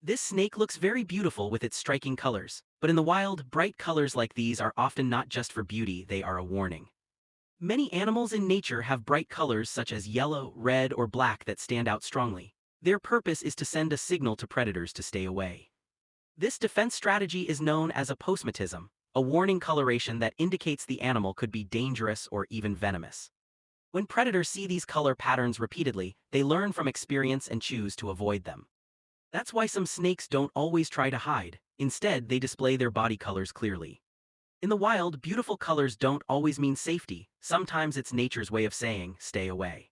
This snake looks very beautiful with its striking colors, but in the wild, bright colors like these are often not just for beauty, they are a warning. Many animals in nature have bright colors such as yellow, red, or black that stand out strongly. Their purpose is to send a signal to predators to stay away. This defense strategy is known as aposematism, a warning coloration that indicates the animal could be dangerous or even venomous. When predators see these color patterns repeatedly, they learn from experience and choose to avoid them. That's why some snakes don't always try to hide. Instead, they display their body colors clearly. In the wild, beautiful colors don't always mean safety. Sometimes it's nature's way of saying, stay away.